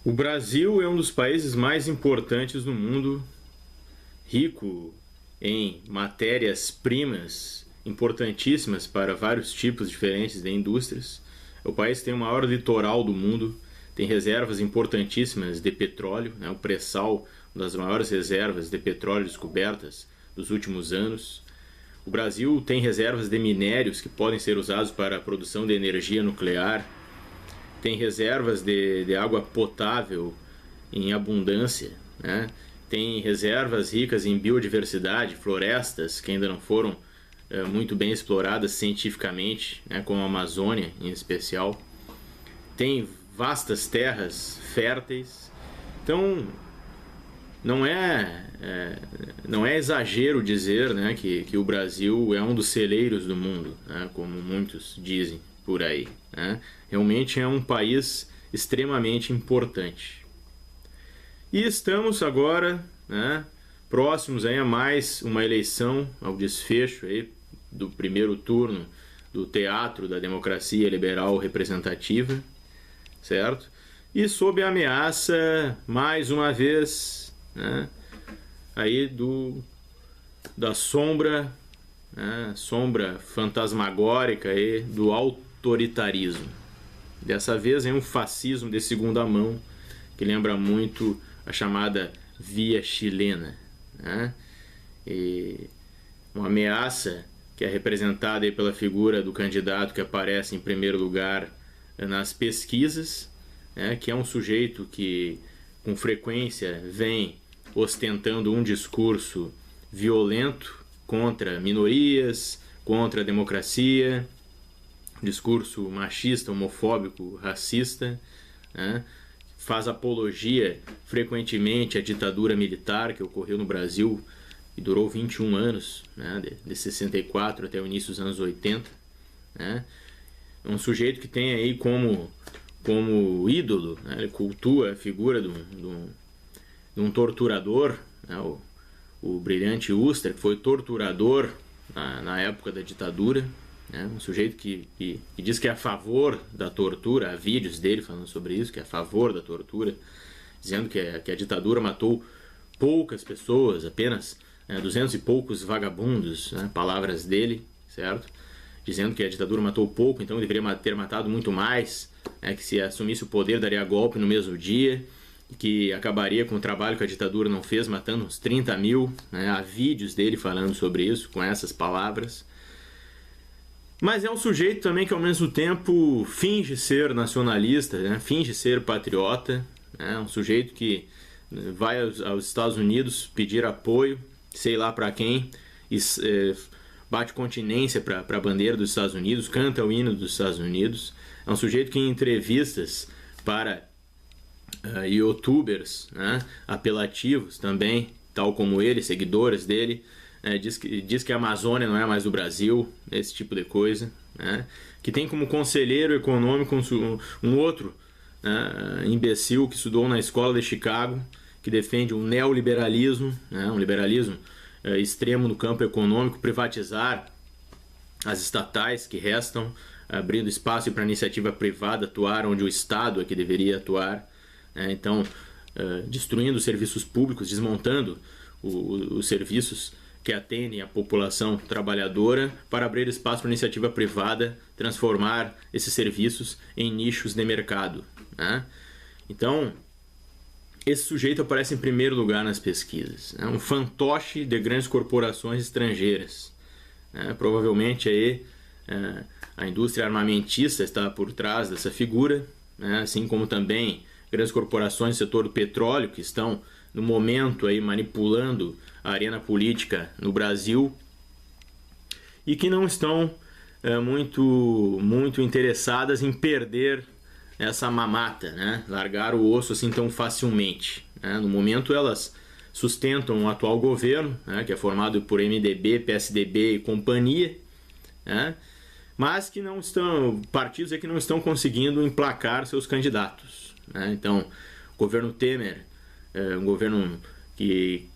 O Brasil é um dos países mais importantes do mundo, rico em matérias-primas importantíssimas para vários tipos diferentes de indústrias. O país tem o maior litoral do mundo, tem reservas importantíssimas de petróleo, né? O pré-sal, uma das maiores reservas de petróleo descobertas dos últimos anos. O Brasil tem reservas de minérios que podem ser usados para a produção de energia nuclear. Tem reservas de água potável em abundância, né? Tem reservas ricas em biodiversidade, florestas que ainda não foram muito bem exploradas cientificamente, né? Como a Amazônia em especial. Tem vastas terras férteis. Então, não é exagero dizer, né, que o Brasil é um dos celeiros do mundo, né, como muitos dizem por aí, né? Realmente é um país extremamente importante. E estamos agora, né, próximos aí a mais uma eleição, ao desfecho aí do primeiro turno do Teatro da Democracia Liberal Representativa, certo? E sob a ameaça, mais uma vez, né, aí da sombra, né, sombra fantasmagórica aí do autoritarismo. Dessa vez é um fascismo de segunda mão, que lembra muito a chamada via chilena, né? E uma ameaça que é representada aí pela figura do candidato que aparece em primeiro lugar nas pesquisas, né, que é um sujeito que com frequência vem ostentando um discurso violento contra minorias, contra a democracia, discurso machista, homofóbico, racista, né? Faz apologia frequentemente à ditadura militar que ocorreu no Brasil e durou 21 anos, né? de 64 até o início dos anos 80, né? É um sujeito que tem aí como ídolo, né? Ele cultua a figura de um torturador, né? O brilhante Ustra, que foi torturador na época da ditadura, né? Um sujeito que diz que é a favor da tortura. Há vídeos dele falando sobre isso, que é a favor da tortura, dizendo que a ditadura matou poucas pessoas, apenas 200 e poucos vagabundos, né? Palavras dele, certo? Dizendo que a ditadura matou pouco, então deveria ter matado muito mais, né? Que se assumisse o poder daria golpe no mesmo dia, que acabaria com o trabalho que a ditadura não fez, matando uns 30 mil, né? Há vídeos dele falando sobre isso, com essas palavras. Mas é um sujeito também que ao mesmo tempo finge ser nacionalista, né? Finge ser patriota, né? Um sujeito que vai aos Estados Unidos pedir apoio, sei lá para quem, e bate continência para a bandeira dos Estados Unidos, canta o hino dos Estados Unidos. É um sujeito que em entrevistas para youtubers, né, apelativos também, tal como ele, seguidores dele, diz que a Amazônia não é mais do Brasil, esse tipo de coisa, né? Que tem como conselheiro econômico um outro, né, imbecil que estudou na escola de Chicago, que defende um neoliberalismo, né, um liberalismo extremo no campo econômico, privatizar as estatais que restam, abrindo espaço para a iniciativa privada atuar onde o Estado é que deveria atuar, né? Então, destruindo os serviços públicos, desmontando os serviços que atendem a população trabalhadora para abrir espaço para a iniciativa privada, transformar esses serviços em nichos de mercado, né? Então, esse sujeito aparece em primeiro lugar nas pesquisas, né? Um fantoche de grandes corporações estrangeiras, né? Provavelmente aí, a indústria armamentista está por trás dessa figura, né? Assim como também grandes corporações do setor do petróleo que estão no momento aí manipulando a arena política no Brasil e que não estão muito interessadas em perder essa mamata, né? Largar o osso assim tão facilmente, né? No momento elas sustentam o atual governo, né, que é formado por MDB, PSDB e companhia, né? Mas que não estão, partidos que não estão conseguindo emplacar seus candidatos, né? Então, o governo Temer um governo que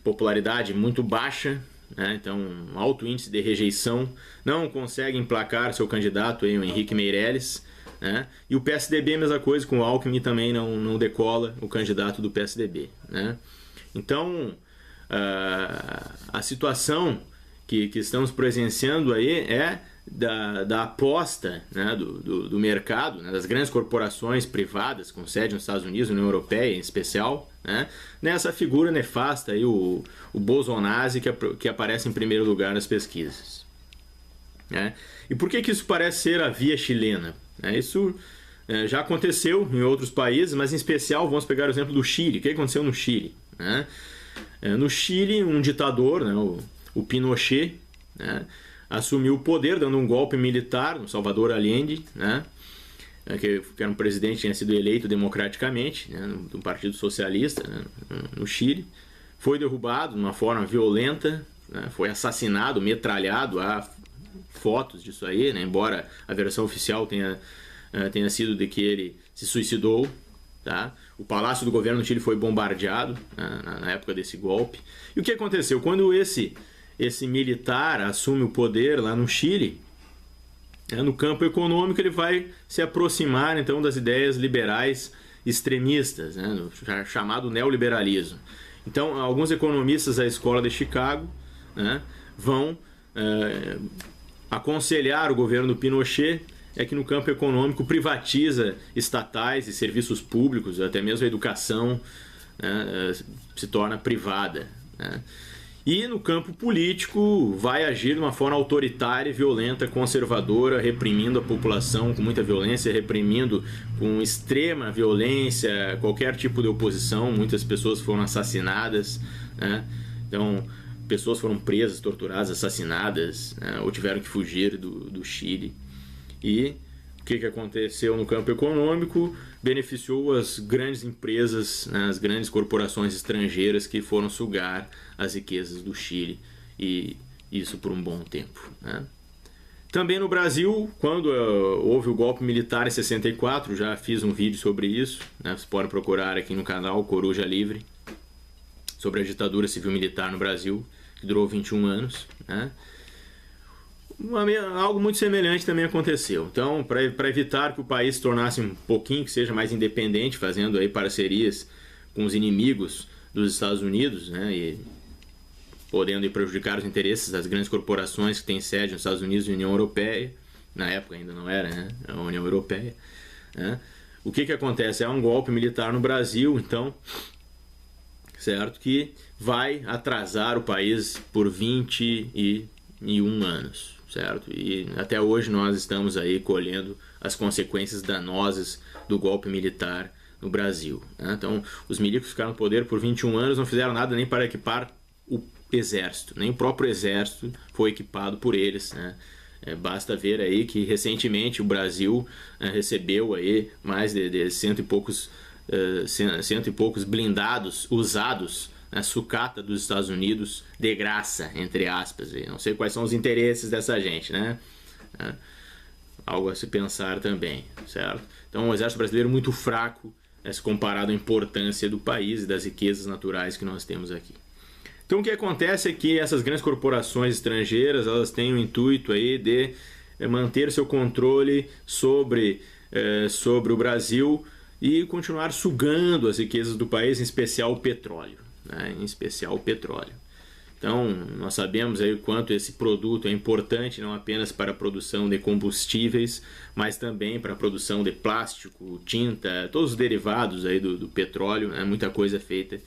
popularidade muito baixa, né? Então um alto índice de rejeição, não consegue emplacar seu candidato aí, o Henrique Meirelles, né? E o PSDB a mesma coisa, com o Alckmin também não decola o candidato do PSDB, né? Então, a situação que estamos presenciando aí é da aposta, né, do mercado, né, das grandes corporações privadas com sede nos Estados Unidos, União Europeia em especial, né, nessa figura nefasta aí, o Bolsonaro, que aparece em primeiro lugar nas pesquisas, né? E por que isso parece ser a via chilena? Isso já aconteceu em outros países, mas em especial vamos pegar o exemplo do Chile. O que aconteceu no Chile, né? No Chile, um ditador, né, o Pinochet, né, assumiu o poder dando um golpe militar no Salvador Allende, né, que era um presidente que tinha sido eleito democraticamente, né, do Partido Socialista, né, no Chile. Foi derrubado de uma forma violenta, né, foi assassinado, metralhado. Há fotos disso aí, né, embora a versão oficial tenha sido de que ele se suicidou. Tá? O Palácio do Governo do Chile foi bombardeado na época desse golpe. E o que aconteceu? Quando esse militar assume o poder lá no Chile, no campo econômico ele vai se aproximar então das ideias liberais extremistas, né, no chamado neoliberalismo. Então, alguns economistas da escola de Chicago, né, vão aconselhar o governo do Pinochet que no campo econômico privatiza estatais e serviços públicos, até mesmo a educação, né, se torna privada, né? E no campo político vai agir de uma forma autoritária, violenta, conservadora, reprimindo a população com muita violência, reprimindo com extrema violência qualquer tipo de oposição. Muitas pessoas foram assassinadas, né? Então, pessoas foram presas, torturadas, assassinadas, né, ou tiveram que fugir do Chile. E o que aconteceu no campo econômico? Beneficiou as grandes empresas, né, as grandes corporações estrangeiras que foram sugar as riquezas do Chile, e isso por um bom tempo, né? Também no Brasil, quando houve o golpe militar em 64, já fiz um vídeo sobre isso, né? Você pode procurar aqui no canal Coruja Livre, sobre a ditadura civil-militar no Brasil, que durou 21 anos, né? Algo muito semelhante também aconteceu. Então, para evitar que o país se tornasse um pouquinho, que seja mais independente, fazendo aí parcerias com os inimigos dos Estados Unidos, né, e podendo prejudicar os interesses das grandes corporações que têm sede nos Estados Unidos e União Europeia, na época ainda não era, né, a União Europeia, né? O que acontece? É um golpe militar no Brasil, então, certo, que vai atrasar o país por 21 anos. Certo? E até hoje nós estamos aí colhendo as consequências danosas do golpe militar no Brasil, né? Então, os milicos ficaram no poder por 21 anos, não fizeram nada nem para equipar o exército, nem o próprio exército foi equipado por eles, né? Basta ver aí que recentemente o Brasil recebeu aí mais de cento e poucos blindados usados, a sucata dos Estados Unidos de graça, entre aspas. Eu não sei quais são os interesses dessa gente, né? Algo a se pensar também, certo? Então, o exército brasileiro é muito fraco, se comparado à importância do país e das riquezas naturais que nós temos aqui. Então, o que acontece é que essas grandes corporações estrangeiras, elas têm o intuito aí de manter seu controle sobre o Brasil e continuar sugando as riquezas do país, em especial o petróleo. Em especial o petróleo. Então, nós sabemos aí o quanto esse produto é importante, não apenas para a produção de combustíveis, mas também para a produção de plástico, tinta, todos os derivados aí do petróleo, né? Muita coisa feita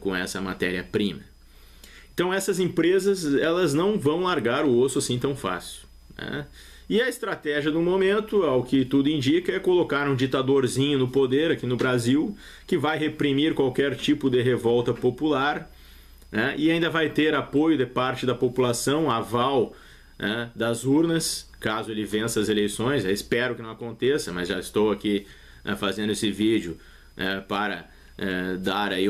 com essa matéria-prima. Então, essas empresas, elas não vão largar o osso assim tão fácil, né? E a estratégia do momento, ao que tudo indica, é colocar um ditadorzinho no poder aqui no Brasil, que vai reprimir qualquer tipo de revolta popular, né? E ainda vai ter apoio de parte da população, aval, né, das urnas, caso ele vença as eleições. Eu espero que não aconteça, mas já estou aqui, né, fazendo esse vídeo para dar aí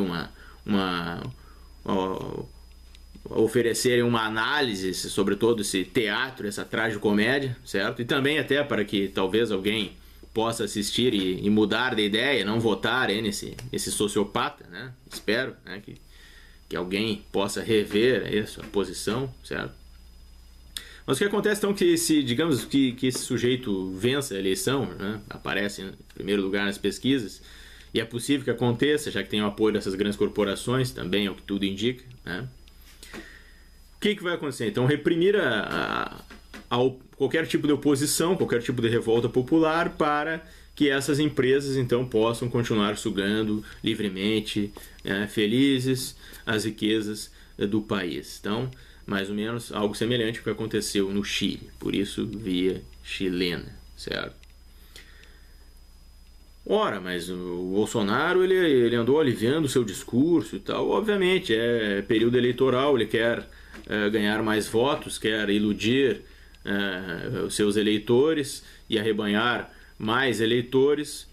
oferecerem uma análise sobre todo esse teatro, essa tragicomédia, certo? E também até para que talvez alguém possa assistir e mudar de ideia, não votar nesse sociopata, né? Espero, né, que alguém possa rever a sua posição, certo? Mas o que acontece então que digamos que esse sujeito vença a eleição, né, aparece em primeiro lugar nas pesquisas, e é possível que aconteça, já que tem o apoio dessas grandes corporações, também é o que tudo indica, né? O que vai acontecer? Então, reprimir qualquer tipo de oposição, qualquer tipo de revolta popular para que essas empresas então possam continuar sugando livremente, né, felizes, as riquezas do país. Então, mais ou menos algo semelhante ao que aconteceu no Chile, por isso via chilena, certo? Ora, mas o Bolsonaro ele andou aliviando o seu discurso e tal. Obviamente, é período eleitoral, ele quer ganhar mais votos, quer iludir os seus eleitores e arrebanhar mais eleitores,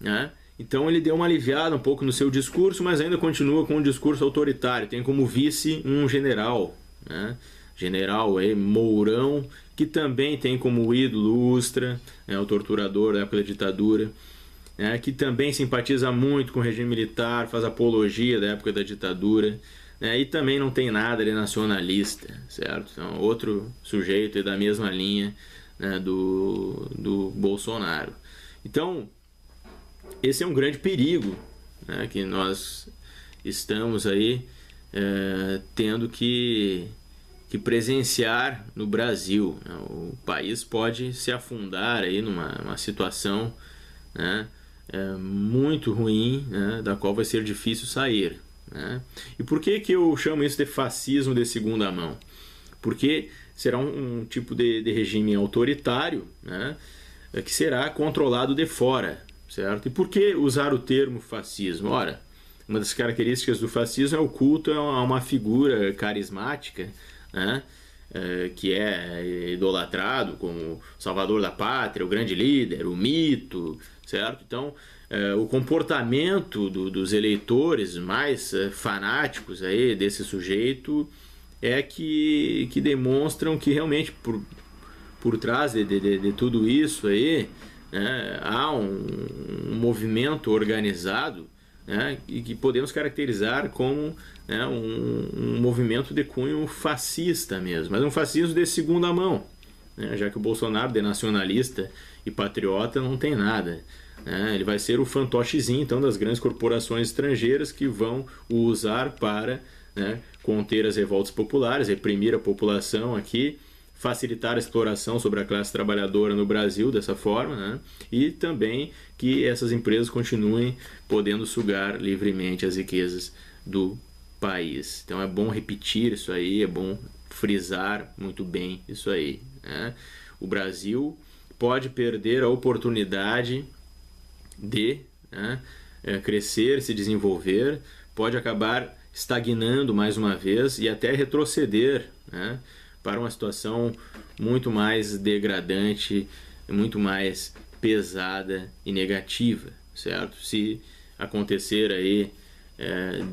né? Então ele deu uma aliviada um pouco no seu discurso, mas ainda continua com um discurso autoritário. Tem como vice um general, né? General Mourão, que também tem como ídolo Ustra, né, o torturador da época da ditadura, né, que também simpatiza muito com o regime militar, faz apologia da época da ditadura, né, e também não tem nada de nacionalista, certo? Então, outro sujeito da mesma linha, né, do Bolsonaro. Então, esse é um grande perigo, né, que nós estamos aí tendo que presenciar no Brasil. Né? O país pode se afundar aí numa situação, né, muito ruim, né, da qual vai ser difícil sair. Né? E por que eu chamo isso de fascismo de segunda mão? Porque será um tipo de regime autoritário, né, que será controlado de fora, certo? E por que usar o termo fascismo? Ora, uma das características do fascismo é o culto a uma figura carismática, né, que é idolatrado como salvador da pátria, o grande líder, o mito, certo? Então, o comportamento dos eleitores mais fanáticos aí desse sujeito é que demonstram que realmente por trás de tudo isso aí, né, há um movimento organizado, né, e que podemos caracterizar como, né, um movimento de cunho fascista mesmo, mas um fascismo de segunda mão, né, já que o Bolsonaro, de nacionalista e patriota, não tem nada. Né, ele vai ser o fantochezinho então das grandes corporações estrangeiras que vão o usar para, né, conter as revoltas populares, reprimir a população aqui, facilitar a exploração sobre a classe trabalhadora no Brasil dessa forma, né? E também que essas empresas continuem podendo sugar livremente as riquezas do país. Então é bom repetir isso aí, é bom frisar muito bem isso aí, né? O Brasil pode perder a oportunidade de, né, crescer, se desenvolver, pode acabar estagnando mais uma vez e até retroceder, né, para uma situação muito mais degradante, muito mais pesada e negativa, certo? Se acontecer aí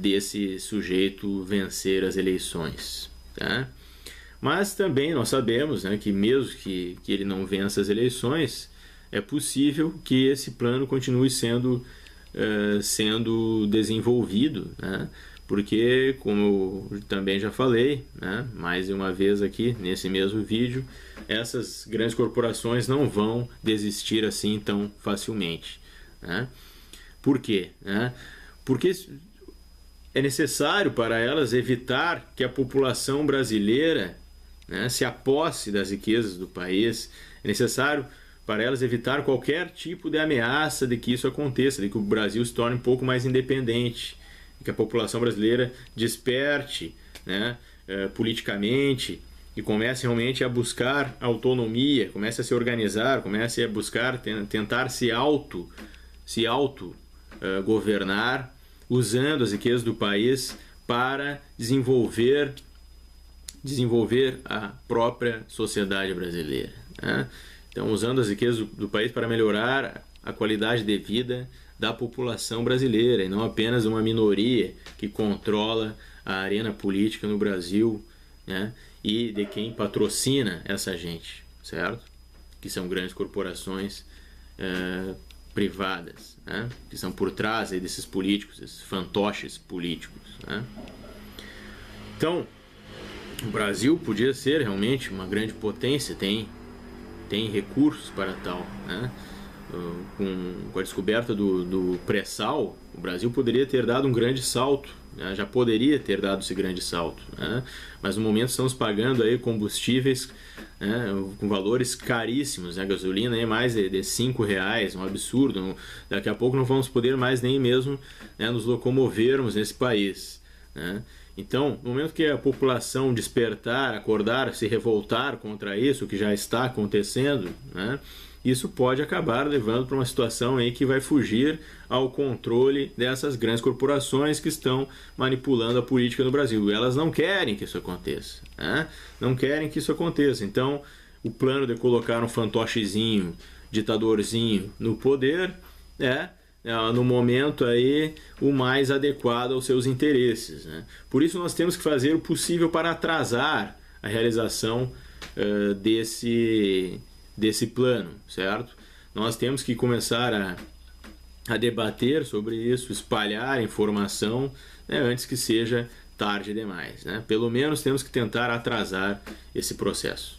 desse sujeito vencer as eleições, tá? Mas também nós sabemos, né, que mesmo que ele não vença as eleições, é possível que esse plano continue sendo desenvolvido, né? Porque, como eu também já falei, né, mais uma vez aqui nesse mesmo vídeo, essas grandes corporações não vão desistir assim tão facilmente. Né? Por quê? Né? Porque é necessário para elas evitar que a população brasileira, né, se aposse das riquezas do país. É necessário para elas evitar qualquer tipo de ameaça de que isso aconteça, de que o Brasil se torne um pouco mais independente, que a população brasileira desperte, né, politicamente e comece realmente a buscar autonomia, comece a se organizar, comece a buscar, tentar se auto governar, usando as riquezas do país para desenvolver a própria sociedade brasileira. Né? Então, usando as riquezas do país para melhorar a qualidade de vida da população brasileira e não apenas uma minoria que controla a arena política no Brasil, né, e de quem patrocina essa gente, certo? Que são grandes corporações privadas, né, que são por trás aí desses políticos, esses fantoches políticos. Né? Então, O Brasil podia ser realmente uma grande potência, tem recursos para tal, né? Com a descoberta do pré-sal, o Brasil poderia ter dado um grande salto, né? Já poderia ter dado esse grande salto, né? Mas no momento estamos pagando aí combustíveis, né, com valores caríssimos, né? A gasolina é mais de R$ 5, um absurdo. Daqui a pouco não vamos poder mais nem mesmo, né, nos locomovermos nesse país, né? Então, no momento que a população despertar, acordar, se revoltar contra isso, o que já está acontecendo, né, isso pode acabar levando para uma situação aí que vai fugir ao controle dessas grandes corporações que estão manipulando a política no Brasil. Elas não querem que isso aconteça, né? Não querem que isso aconteça. Então, o plano de colocar um fantochezinho, ditadorzinho no poder é no momento aí o mais adequado aos seus interesses, né? Por isso nós temos que fazer o possível para atrasar a realização desse plano, certo? Nós temos que começar a debater sobre isso, espalhar informação, né, antes que seja tarde demais, né? Pelo menos temos que tentar atrasar esse processo.